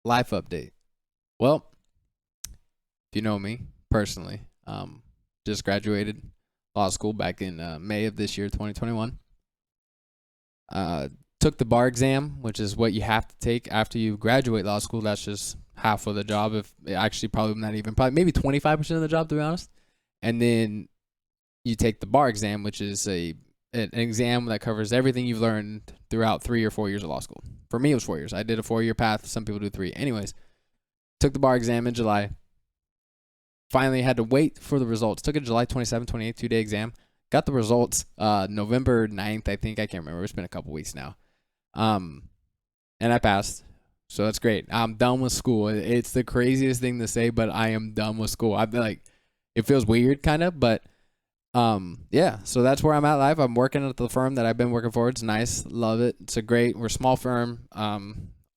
Life update. Well, if you know me personally, just graduated law school back in May of this year, 2021. Took the bar exam, which is what you have to take after you graduate law school. That's just half of the job. If actually, probably not even, probably maybe 25% of the job, to be honest. And then you take the bar exam, which is an exam that covers everything you've learned throughout 3 or 4 years of law school. For me, it was 4 years. I did a 4-year path. Some people do 3. Anyways, took the bar exam in July. Finally had to wait for the results. Took it July 27, 28, 2-day exam. Got the results November 9th, I think. I can't remember. It's been a couple weeks now. And I passed. So that's great. I'm done with school. It's the craziest thing to say, but I am done with school. I've been like, it feels weird kind of, but yeah, so that's where I'm at life. I'm working at the firm that I've been working for. It's nice. Love it. We're a small firm.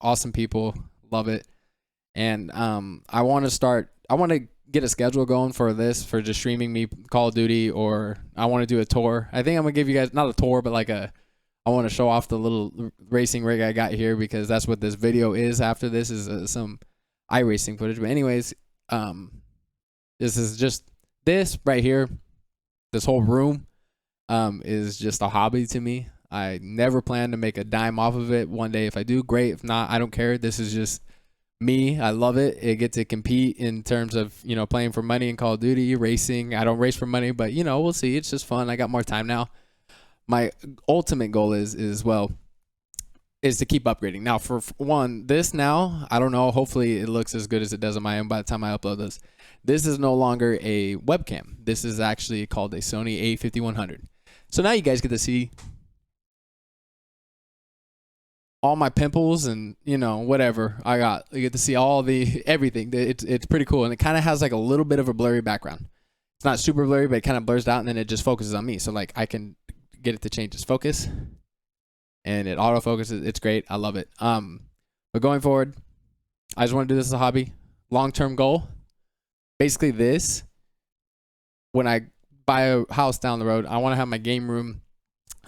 Awesome people. Love it. And I want to get a schedule going for for just streaming me Call of Duty, or I want to do a tour. I think I'm going to give you guys, not a tour, but I want to show off the little racing rig I got here, because that's what this video is. After this is some iRacing footage. But anyways, this is just this right here. This whole room is just a hobby to me. I never plan to make a dime off of it. One day, if I do, great. If not, I don't care. This is just me. I love it. I get to compete in terms of, playing for money in Call of Duty, racing. I don't race for money, but, we'll see. It's just fun. I got more time now. My ultimate goal is to keep upgrading. Now, for one, this now, I don't know. Hopefully, it looks as good as it does on my own by the time I upload this. This is no longer a webcam. This is actually called a Sony A5100. So now you guys get to see all my pimples and, whatever I got. You get to see everything. It's pretty cool. And it kind of has like a little bit of a blurry background. It's not super blurry, but it kind of blurs out, and then it just focuses on me. So I can get it to change its focus, and it autofocuses. It's great. I love it. But going forward, I just want to do this as a hobby. Long-term goal. Basically this, when I buy a house down the road, I want to have my game room,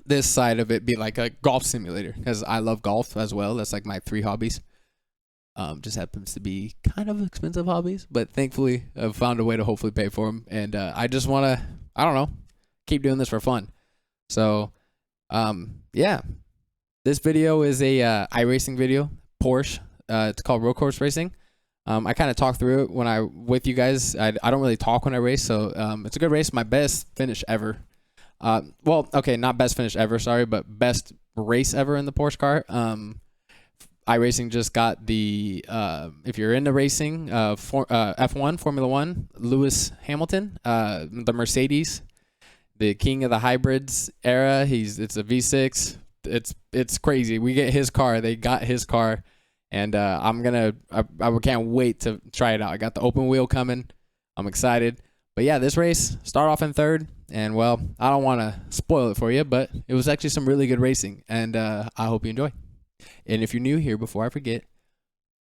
this side of it be like a golf simulator, because I love golf as well. That's like my 3 hobbies. Just happens to be kind of expensive hobbies, but thankfully I've found a way to hopefully pay for them. And I just want to, I don't know, keep doing this for fun. So, yeah, this video is a iRacing video, Porsche. It's called Road Course Racing. I kind of talk through it with you guys. I don't really talk when I race, so it's a good race. My best finish ever. Well, okay, not best finish ever, sorry, but best race ever in the Porsche car. iRacing just got the, if you're into racing, F1, Formula 1, Lewis Hamilton, the Mercedes, the king of the hybrids era. It's a V6. It's crazy. We get his car. They got his car. And I can't wait to try it out. I got the open wheel coming. I'm excited. But yeah, this race, start off in 3rd. And well, I don't want to spoil it for you, but it was actually some really good racing. And I hope you enjoy. And if you're new here, before I forget,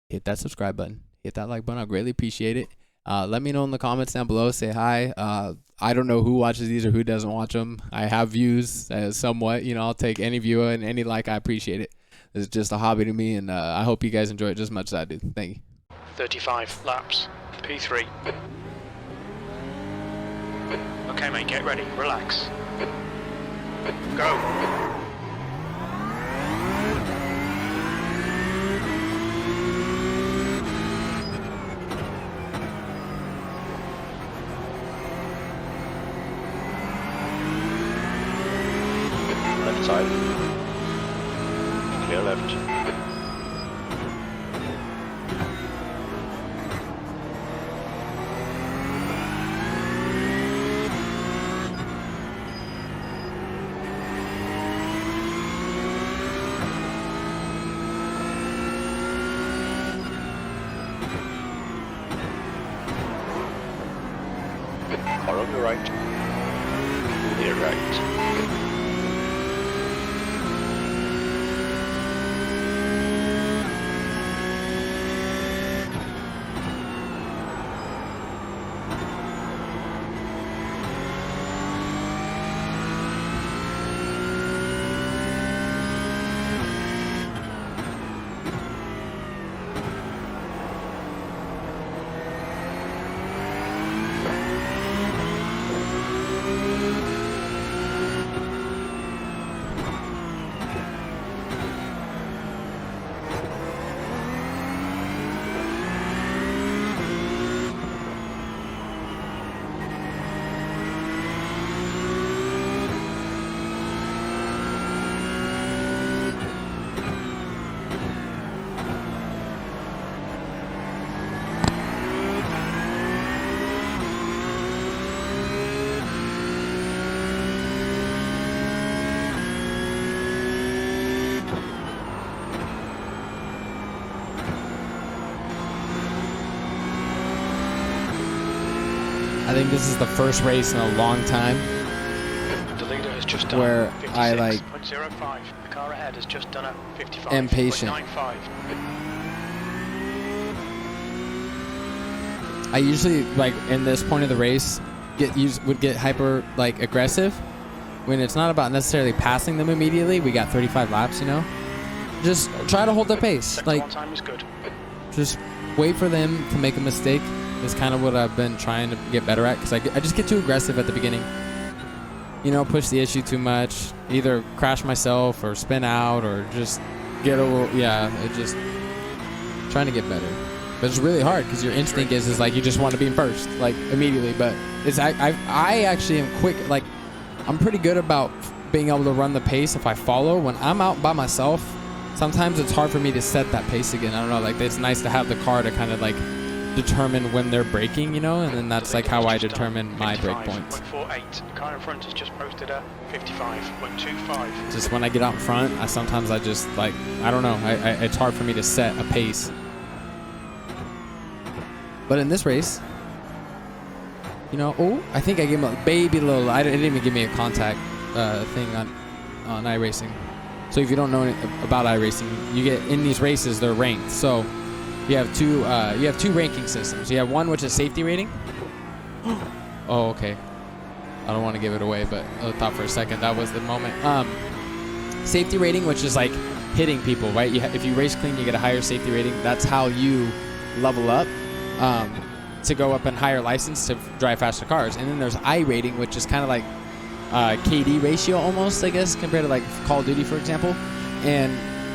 hit that subscribe button. Hit that like button. I'll greatly appreciate it. Let me know in the comments down below. Say hi. I don't know who watches these or who doesn't watch them. I have views somewhat. I'll take any viewer and any like. I appreciate it. It's just a hobby to me, and I hope you guys enjoy it just as much as I do. Thank you. 35 laps, P3. Okay, mate, get ready. Relax. Go. Left side. Clear left. Car on your right. Clear right. I think this is the first race in a long time The leader has just done where I like 56.05. The car ahead has just done a 55.95. impatient. I usually like in this point of the race would get hyper like aggressive when it's not about necessarily passing them immediately. We got 35 laps, you know. Just try to hold their pace. Sector Like one time is good. just wait for them to make a mistake. Is kind of what I've been trying to get better at because I just get too aggressive at the beginning. You know, push the issue too much. Either crash myself or spin out or just get a little. Yeah, it just trying to get better. But it's really hard because your instinct is like you just want to be in first, like immediately. But it's I actually am quick. Like I'm pretty good about being able to run the pace if I follow. When I'm out by myself, sometimes it's hard for me to set that pace again. I don't know. Like it's nice to have the car to kind of like determine when they're braking, you know, and then that's like how I determine my brake points. 55.48. The car in front has just posted a 55.25. Just when I get out in front, sometimes I just like I don't know. It's hard for me to set a pace. But in this race, you know, I think I gave him a baby little. I didn't even give me a contact thing on iRacing. So if you don't know about iRacing, you get in these races, they're ranked. So you have two ranking systems. You have one which is safety rating. Oh, okay. I don't want to give it away, but I thought for a second that was the moment. Safety rating, which is like hitting people, right? If you race clean, you get a higher safety rating. That's how you level up. To go up in higher license to drive faster cars. And then there's I rating, which is kind of like KD ratio almost, I guess, compared to like Call of Duty, for example. And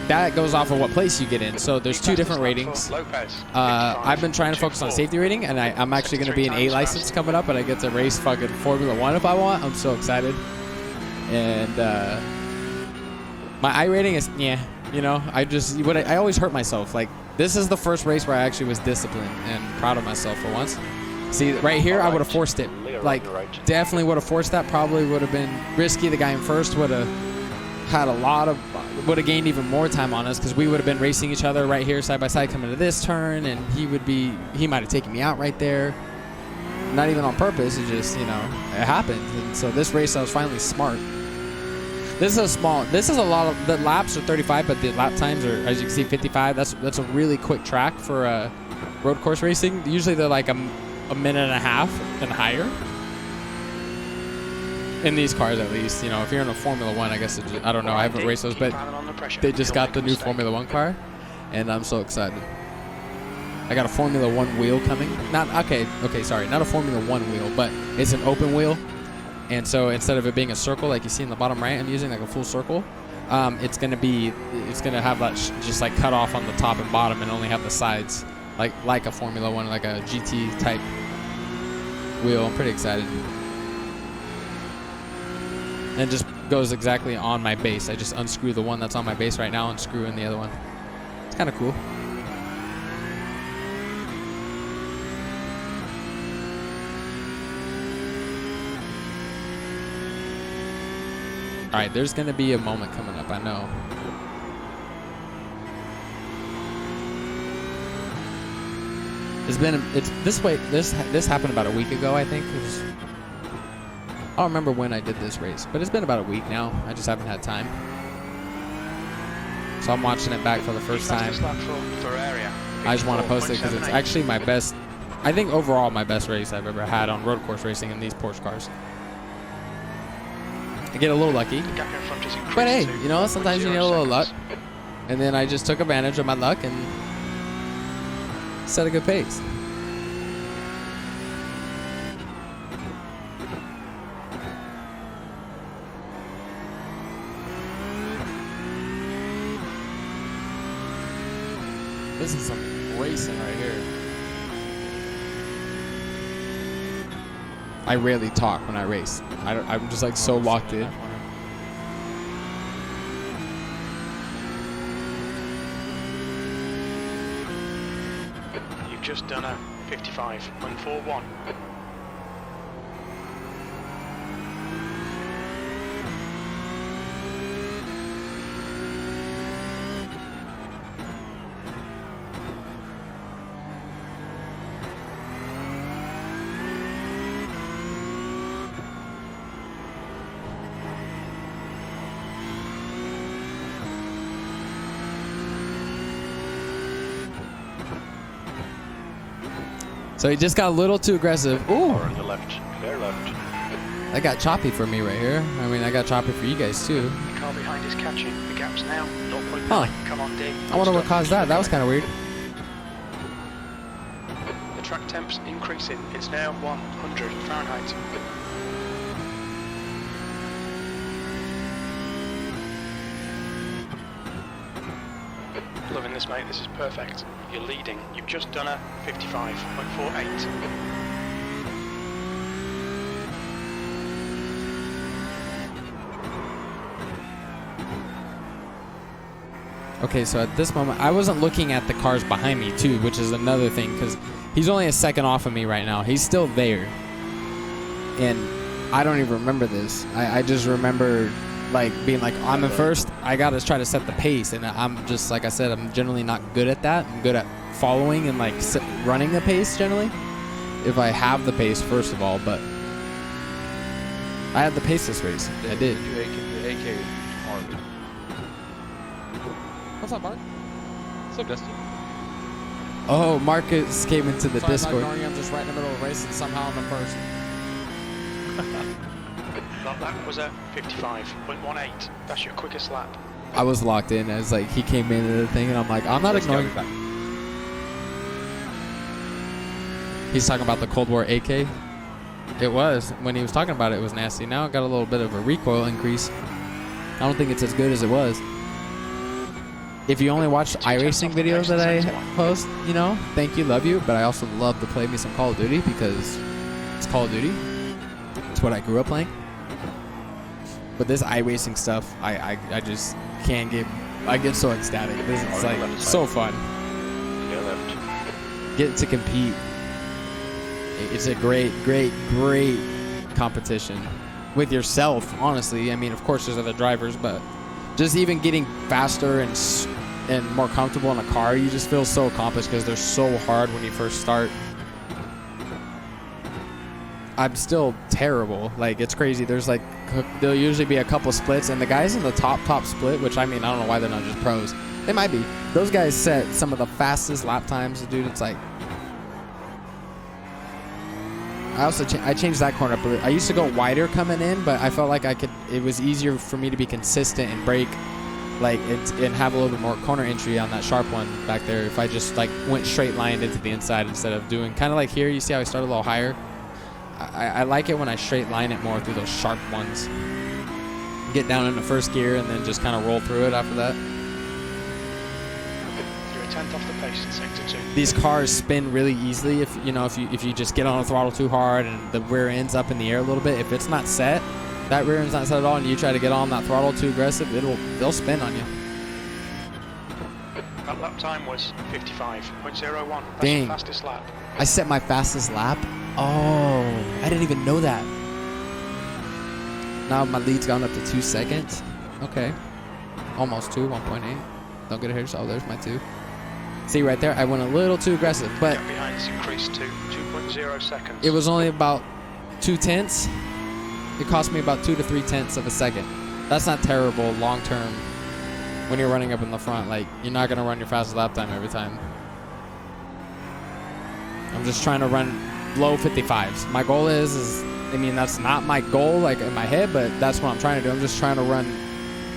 that goes off of what place you get in. So there's two different ratings. I've been trying to focus on safety rating, and I'm actually going to be an A license coming up, and I get to race fucking Formula 1 if I want. I'm so excited. And my I rating is, yeah, you know, I always hurt myself. Like, this is the first race where I actually was disciplined and proud of myself for once. See, right here, I would have forced it. Like, definitely would have forced that. Probably would have been risky. The guy in first would have had would have gained even more time on us because we would have been racing each other right here side by side coming to this turn, and he might have taken me out right there. Not even on purpose. It just, you know, it happened. And so this race, I was finally smart. This is a lot of, the laps are 35, but the lap times are, as you can see, 55. That's a really quick track for road course racing. Usually they're like a minute and a half and higher. In these cars, at least. You know, if you're in a Formula 1, I guess, I don't know, I haven't raced those, but they just got the new Formula 1 car, and I'm so excited. I got a Formula 1 wheel coming. Not a Formula 1 wheel, but it's an open wheel. And so instead of it being a circle like you see in the bottom right, I'm using like a full circle. It's gonna have that just like cut off on the top and bottom, and only have the sides like a Formula 1, like a GT type wheel. I'm pretty excited. And it just goes exactly on my base. I just unscrew the one that's on my base right now and screw in the other one. It's kind of cool. All right, there's gonna be a moment coming up, I know. This happened about a week ago, I think. I don't remember when I did this race, but it's been about a week now. I just haven't had time. So I'm watching it back for the first time. I just want to post it because it's actually my best, I think overall my best race I've ever had on road course racing in these Porsche cars. I get a little lucky, but hey, you know, sometimes you need a little luck. And then I just took advantage of my luck and set a good pace. This is some racing right here. I rarely talk when I race. I'm just like so locked in. You've just done a 55.41. So he just got a little too aggressive. Ooh. Or on the left, clear left. That got choppy for me right here. I mean, I got choppy for you guys too. The car behind is catching. The gap's now 0.9. Huh. Come on, Dave. I wonder what caused that. That was kind of weird. The track temp's increasing. It's now 100 Fahrenheit. Loving this, mate. This is perfect. You're leading. You've just done a 55.48. Okay, so at this moment, I wasn't looking at the cars behind me too, which is another thing, because he's only a second off of me right now. He's still there. And I don't even remember this. I just remember like being like, I'm in first, I gotta try to set the pace. And I'm just, like I said, I'm generally not good at that. I'm good at following and like running the pace generally. If I have the pace, first of all, but I had the pace this race. I did. The AK hard. What's up, Mark? What's up, Dusty? Oh, Marcus came into the Sorry Discord. about ignoring you. I'm just right in the middle of the race and somehow I'm in first. That was a 55.18. That's your quickest lap. I was locked in as like he came into the thing, and I'm like, I'm not ignoring. He's talking about the Cold War AK. It was when he was talking about it. It was nasty. Now it got a little bit of a recoil increase. I don't think it's as good as it was. If you only watch iRacing videos that I post, you know, thank you, love you. But I also love to play me some Call of Duty because it's Call of Duty. It's what I grew up playing. But this iRacing stuff, I just can't get. I get so ecstatic. This is like so fun. Clear left. Get to compete. It's a great competition with yourself. Honestly, I mean, of course, there's other drivers, but just even getting faster and more comfortable in a car, you just feel so accomplished because they're so hard when you first start. I'm still terrible. Like, it's crazy. There'll usually be a couple splits, and the guys in the top split, which I mean, I don't know why they're not just pros. They might be. Those guys set some of the fastest lap times, dude. It's like, I changed that corner up. I used to go wider coming in, but I felt like it was easier for me to be consistent and brake, like, and have a little bit more corner entry on that sharp one back there. If I just like went straight lined into the inside instead of doing kind of like here, you see how I start a little higher. I like it when I straight line it more through those sharp ones. Get down into first gear and then just kind of roll through it after that. You're a tenth off the pace in sector 2. These cars spin really easily if you just get on the throttle too hard and the rear end's up in the air a little bit. If it's not set, that rear end's not set at all, and you try to get on that throttle too aggressive, they'll spin on you. That lap time was 55.01. That's Dang. your fastest lap. I set my fastest lap. Oh, I didn't even know that. Now my lead's gone up to 2 seconds. Okay. Almost 2, 1.8. Don't get ahead of yourself. There's my 2. See right there, I went a little too aggressive, but Gap behind is increased to 2.0 seconds. it was only about 2 tenths. It cost me about 2 to 3 tenths of a second. That's not terrible long term when you're running up in the front. Like, you're not gonna run your fastest lap time every time. I'm just trying to run low 55s. My goal is I mean, that's not my goal like in my head, but that's what I'm trying to do. I'm just trying to run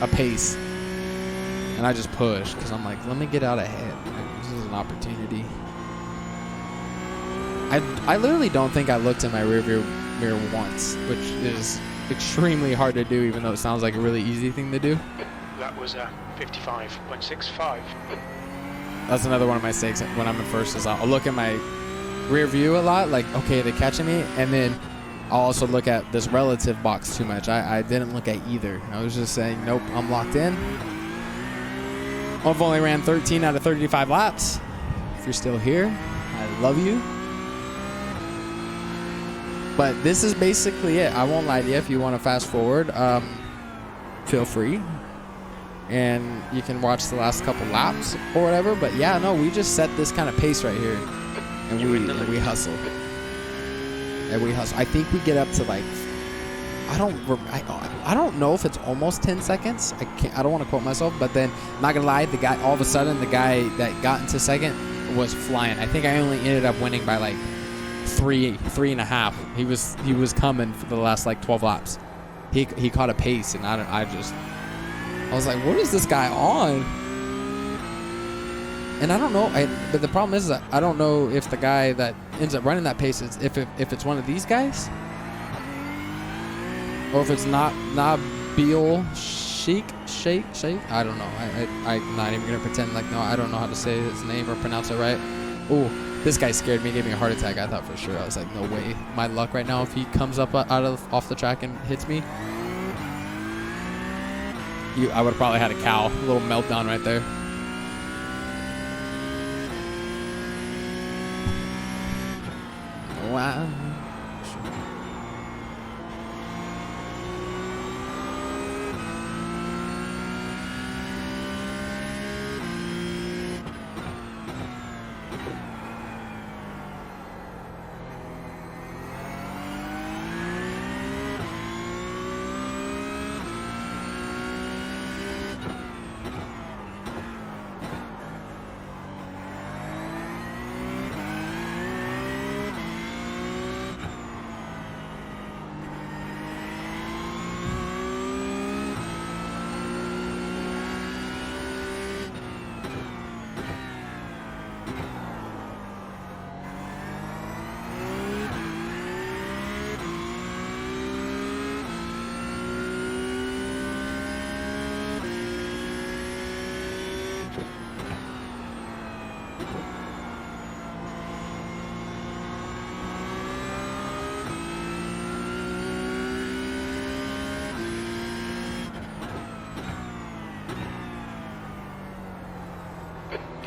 a pace, and I just push because I'm like, let me get out ahead. Like, this is an opportunity. I literally don't think I looked in my rearview mirror once, which is extremely hard to do, even though it sounds like a really easy thing to do. That was a 55.65. That's another one of my mistakes when I'm in first is I'll look at my rear view a lot, like, okay, they're catching me, and then I'll also look at this relative box too much. I didn't look at either. I was just saying, nope, I'm locked in. I've only ran 13 out of 35 laps. If you're still here, I love you. But this is basically it. I won't lie to you. If you want to fast forward, feel free. And you can watch the last couple laps or whatever. But yeah, no, we just set this kind of pace right here. And we hustle. And we hustle. I think we get up to like, I don't know if it's almost 10 seconds. I don't want to quote myself, but then not gonna lie, all of a sudden the guy that got into second was flying. I think I only ended up winning by like three and a half. He was coming for the last like 12 laps. He caught a pace, and I was like, what is this guy on? And I don't know. But the problem is that I don't know if the guy that ends up running that pace is if it's one of these guys, or if it's not Nabil Sheikh. I don't know. I'm not even gonna pretend like I don't know how to say his name or pronounce it right. Oh, this guy scared me, gave me a heart attack. I thought for sure. I was like, no way. My luck right now, if he comes up off the track and hits me, I would have probably had a cow, a little meltdown right there. Wow.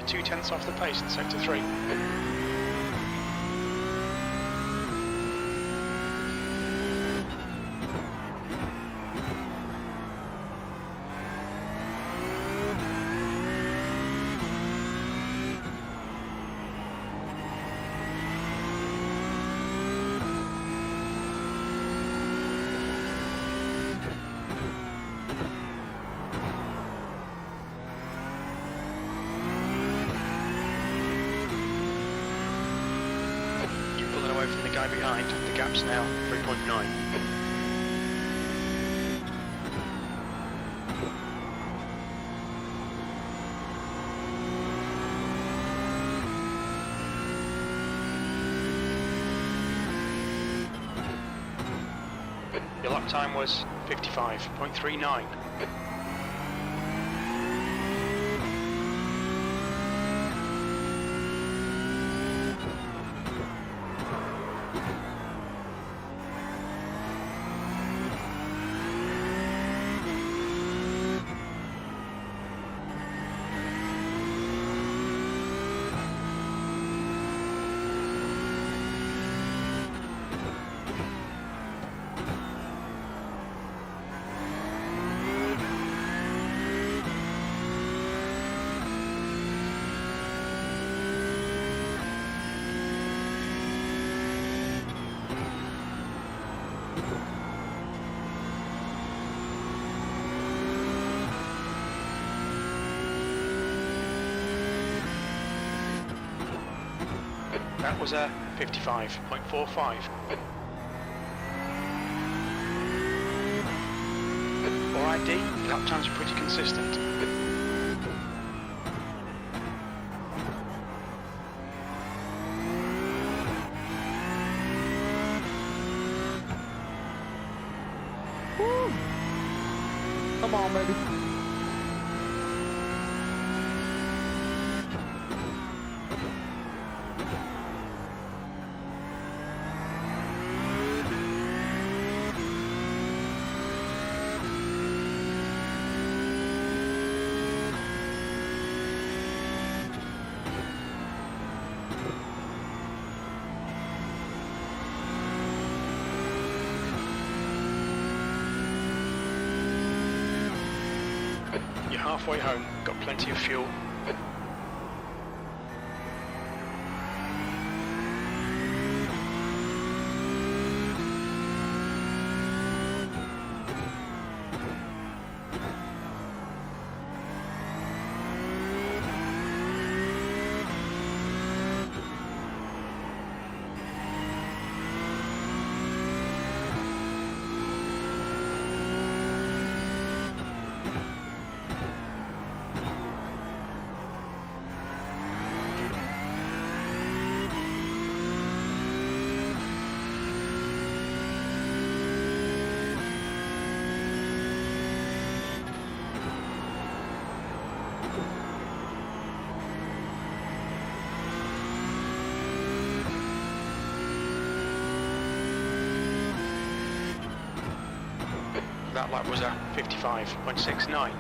You're 2/10 off the pace in sector 3. From the guy behind, the gap's now 3.9. Your lap time was 55.39. That was a 55.45. For ID, lap times are pretty consistent. Woo. Come on, baby. You're halfway home, got plenty of fuel. That lap was a 55.69.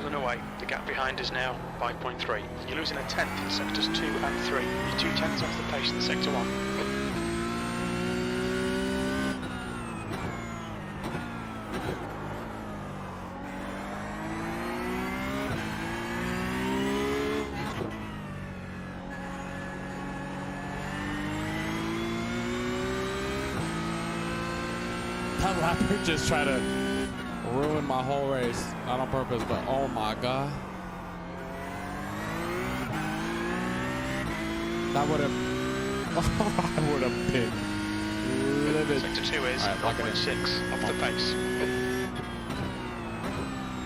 Away. The gap behind is now 5.3. You're losing a tenth in sectors 2 and 3. You're 2 tenths off the pace in sector 1. That lapper just tried to ruin my whole race, not on purpose, but oh my god. That would have, I would have been livid. Sector 2 is 0.6 off the pace.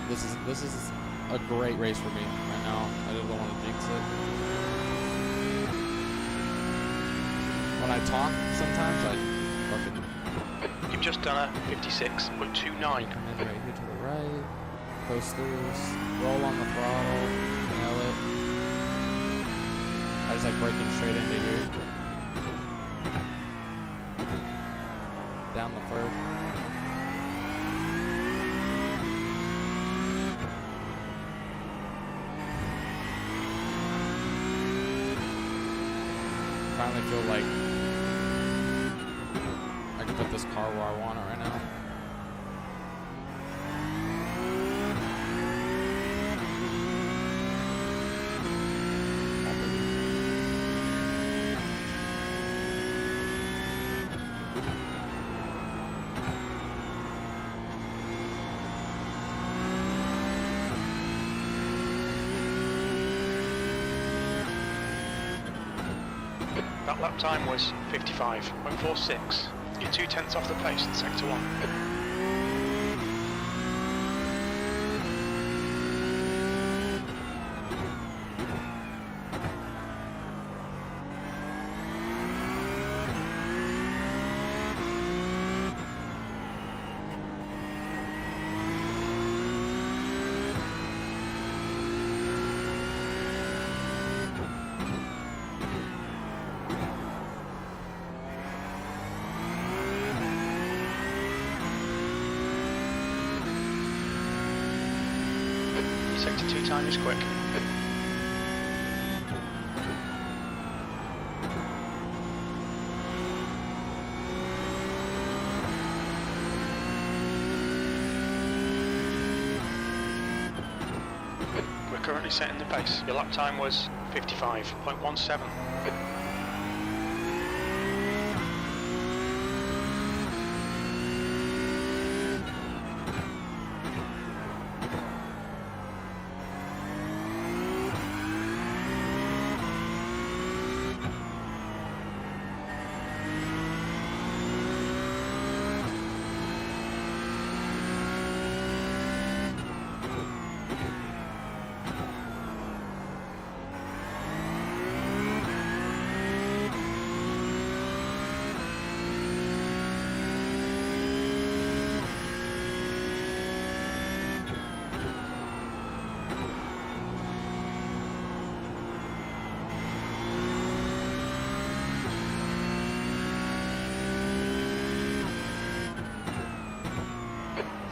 This is a great race for me right now. I just don't want to jinx it. When I talk, sometimes I fucking. You've just done a 56.29. Come in right here to the right. Coasters. Roll on the throttle. Nail it. I just like braking straight into here. Down the curve. Finally feel like I can put this car where I want it right now. That lap time was 55.46. You're 2 tenths off the pace in sector 1. Sector 2 time is quick. We're currently setting the pace. Your lap time was 55.17.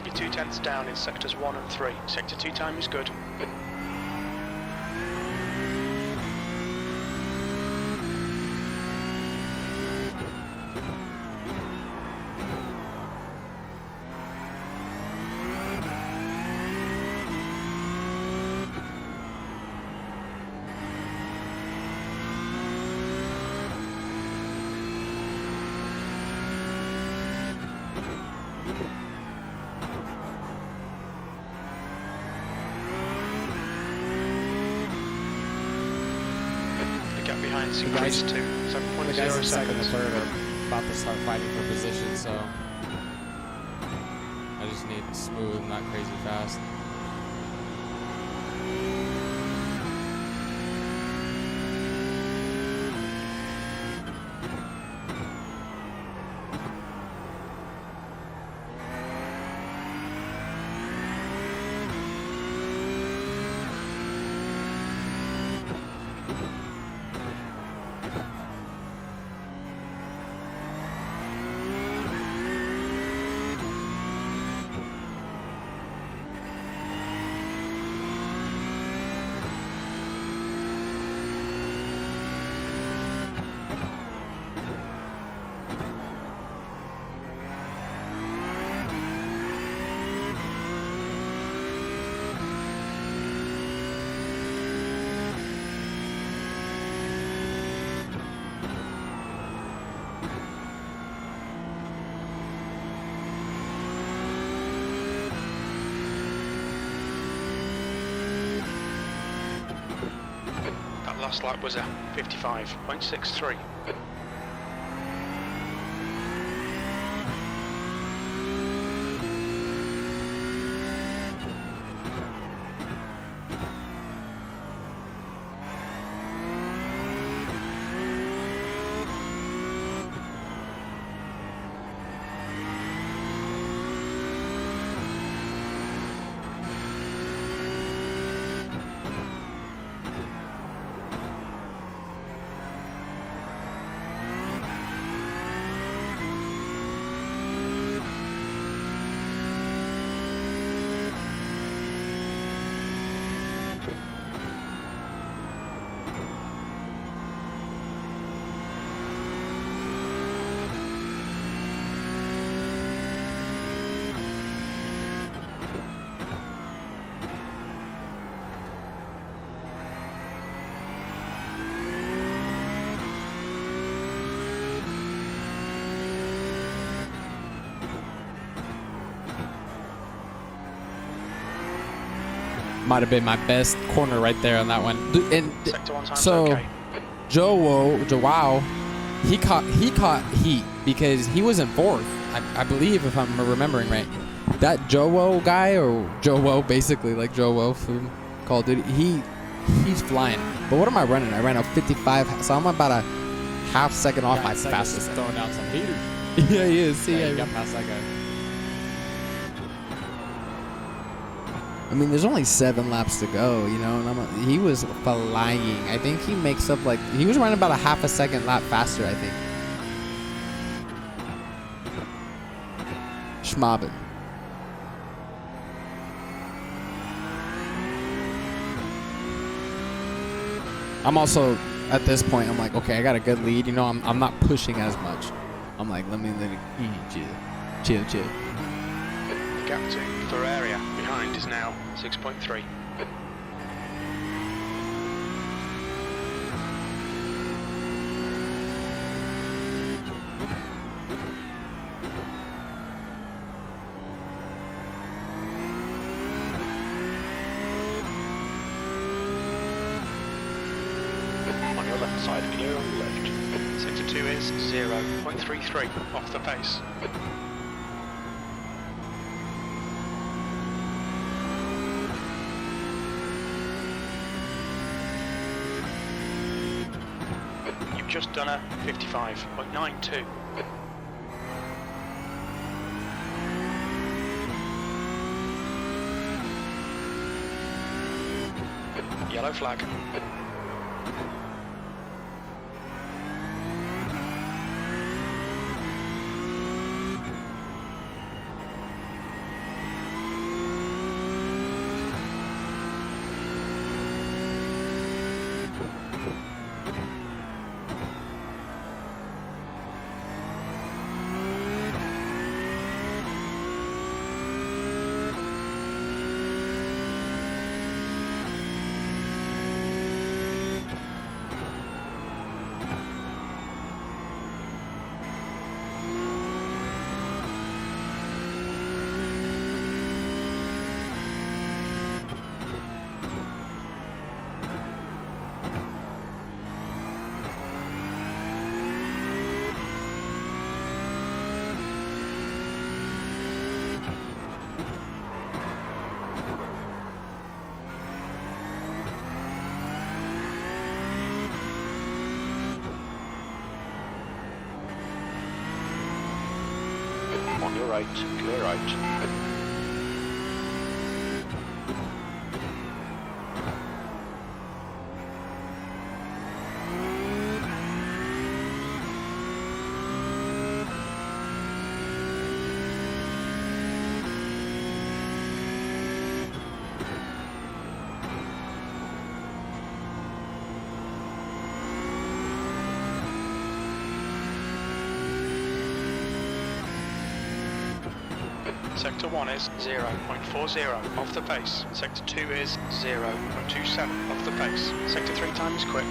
You're 2 tenths down in sectors 1 and 3. Sector 2 time is good. It's The guys- increased to The guys 7.0 in second and seconds. third are about to start fighting for position, so I just need smooth, not crazy fast. That last lap was a 55.63. Might have been my best corner right there on that one. And Sector 1 time's so okay. Joao, he caught heat because he was in fourth. I believe, if I'm remembering right. That Joao guy, or Joao basically, like Joao from Call of Duty, he's flying. But what am I running? I ran a 55, so I'm about a half second off my fastest. Throwing down some heaters. Yeah, he is. See, Yeah, I you got past that guy. mean, there's only 7 laps to go, you know, and he was flying. I think he makes up he was running about a half a second lap faster, I think. Schmaben. I'm also, at this point, I'm like, okay, I got a good lead. You know, I'm not pushing as much. I'm like, let me chill. The gap to Ferraria behind is now 6.3. On your left side, clear on the left. Sector 2 is 0.33 off the pace. You've just done a 55.92. Yellow flag. right, clear right. Sector 1 is 0.40 off the pace. Sector 2 is 0.27 off the pace. Sector 3 time is quick.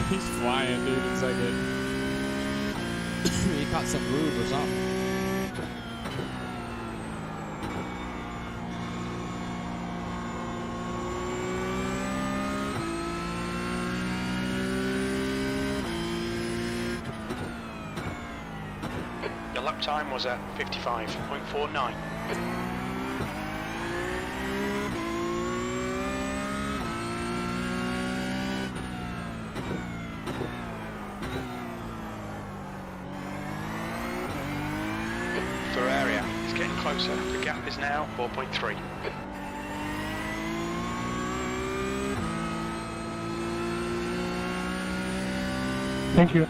He's flying, dude. It's like he caught some groove or something. Your lap time was at 55.49. Closer. The gap is now 4.3. Thank you.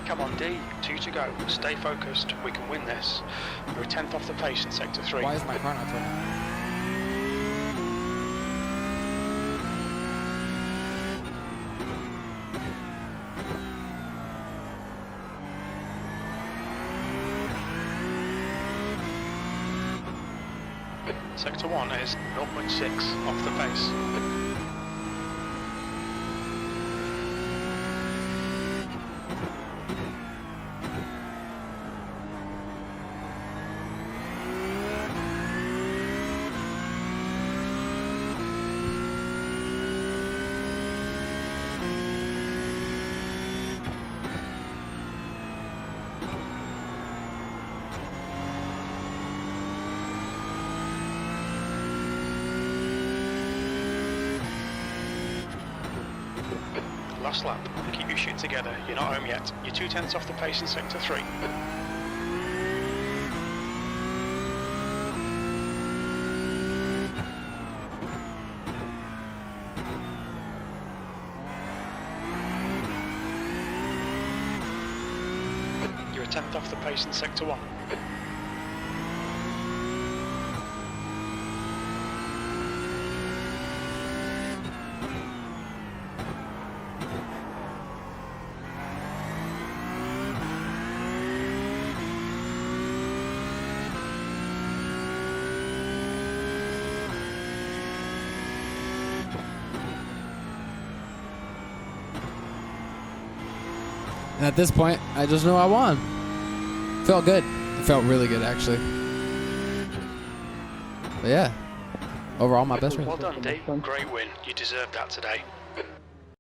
Come on, D. 2 to go. Stay focused. We can win this. You're a 10th off the pace in Sector 3. Why is my car not turning? Sector 1 is 0.6 off the pace. Last lap. Keep your shit together. You're not home yet. You're 2/10 off the pace in Sector 3. You're a 10th off the pace in Sector 1. And at this point, I just know I won. Felt good. It felt really good, actually. But yeah, overall, my best win. Well done, Dave. Great win. You deserved that today.